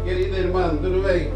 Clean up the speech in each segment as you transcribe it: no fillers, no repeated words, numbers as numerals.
querida irmã, tudo bem?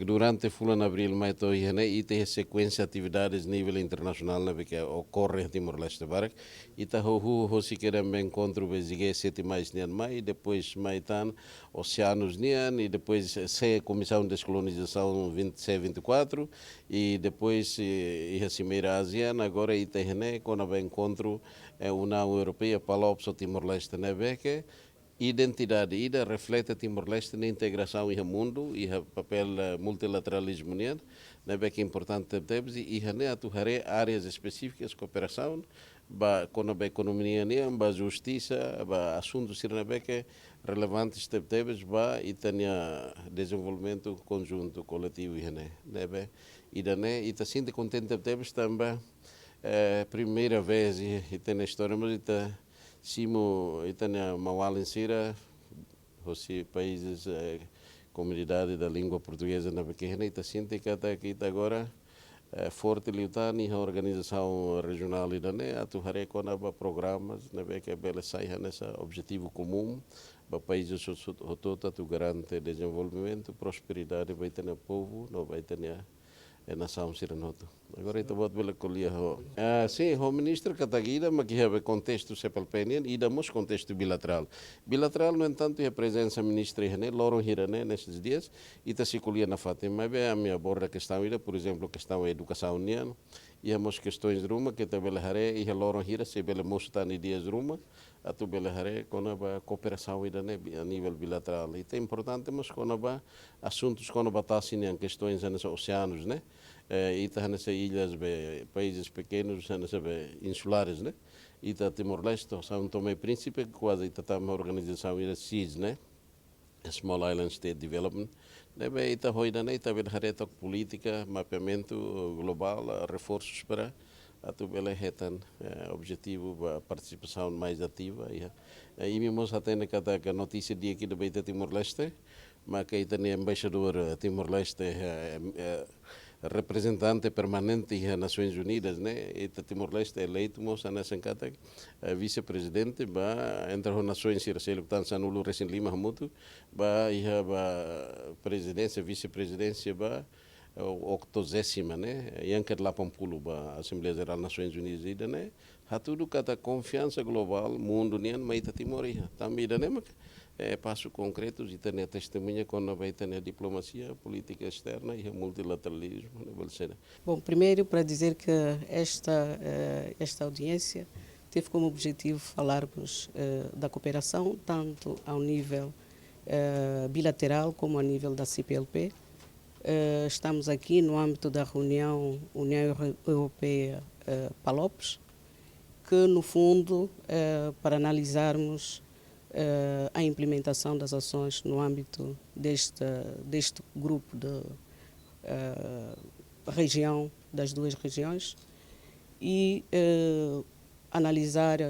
Durante fulano abril mai to ihane ite sequência atividades nível internacional na que ocorre em Timor-Leste barak ita ho se querem bem encontro bezige 7 mais nian mai depois mai tan oceanos nian e depois se comissão de descolonização 26-24 e depois a cimeira asiana agora ita ihane quando bem encontro União Europeia palopso Timor-Leste na que identidade ida reflete Timor-Leste na integração e mundo e o papel multilateralismo nian na que é importante temos e hane atuhare áreas específicas de cooperação ba com a economia nian ba justiça ba assuntos sirna que relevantes temos ba e tanya desenvolvimento conjunto coletivo e hane nebe e dane e tá sinto contente temos também primeira vez e tem a história mas Simo itania mawal insira os países comunidade da língua portuguesa na pequena ita sinta que kita agora forte liutani a organização regional e dane atuhare kona ba programas na que bela saia nessa objetivo comum ba países hotota tu garante desenvolvimento prosperidade vai ter no povo não vai ter nação sirenoto. Agora itu buat bela kuliah ho. Sim, o ministro Kataguida mas que have contexto sepalpenian e damos contexto bilateral. Bilateral no entanto a presença ministra hene loron hirane nestes dias e ta se kuliah na Fátima be a minha borda questão ida, por exemplo, questão educação nian e hemos questões de ruma que ta bela hare e loron hira se bela mostani dias ruma atu bela hare kona ba cooperação ida ne a nível bilateral. E é importante mas kona ba assuntos kona batasi nian questões nos oceanos, né? E tá nessas ilhas, países pequenos, nessas insulares, né? E tá Timor-Leste, São Tomé e Príncipe, quase tá uma organização SIS, né? Small Island State Development. Deve ita hoida né? Ita berhareta política, mapeamento global, reforços para atu bela retan objetivo a participação mais ativa. E mesmo até a notícia dia aqui do Beita Timor-Leste, mas que ita é embaixador Timor-Leste representante permanente das Nações Unidas, né? E Timor-Leste eleito, moça nessa encata vice-presidente, entre as Nações Unidas, que estão no recém Lima muito, a presidência, vice-presidência, 80ª, né? Yanker lá Pampulo, a Assembleia Geral das Nações Unidas, né? Há tudo que a confiança global, mundo, né? Mas Timor, também, né? Passos concretos e ter testemunha quando vai ter a diplomacia, política externa e o multilateralismo. Bom, primeiro para dizer que esta audiência teve como objetivo falarmos da cooperação, tanto ao nível bilateral como ao nível da CPLP. Estamos aqui no âmbito da reunião União Europeia Palopes, que no fundo, para analisarmos a implementação das ações no âmbito deste grupo de região, das duas regiões, e analisar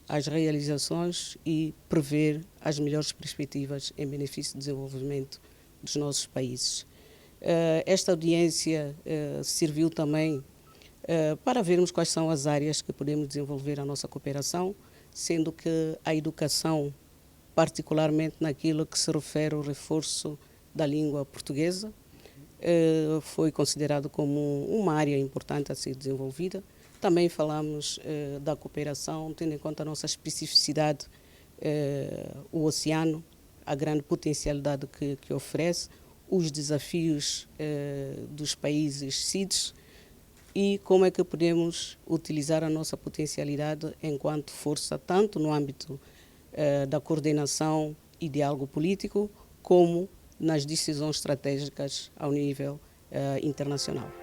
as realizações e prever as melhores perspectivas em benefício do desenvolvimento dos nossos países. Esta audiência serviu também para vermos quais são as áreas que podemos desenvolver a nossa cooperação, sendo que a educação, particularmente naquilo que se refere ao reforço da língua portuguesa, foi considerado como uma área importante a ser desenvolvida. Também falamos da cooperação, tendo em conta a nossa especificidade, o oceano, a grande potencialidade que oferece, os desafios dos países CIDs e como é que podemos utilizar a nossa potencialidade enquanto força, tanto no âmbito da coordenação e diálogo político, como nas decisões estratégicas ao nível internacional.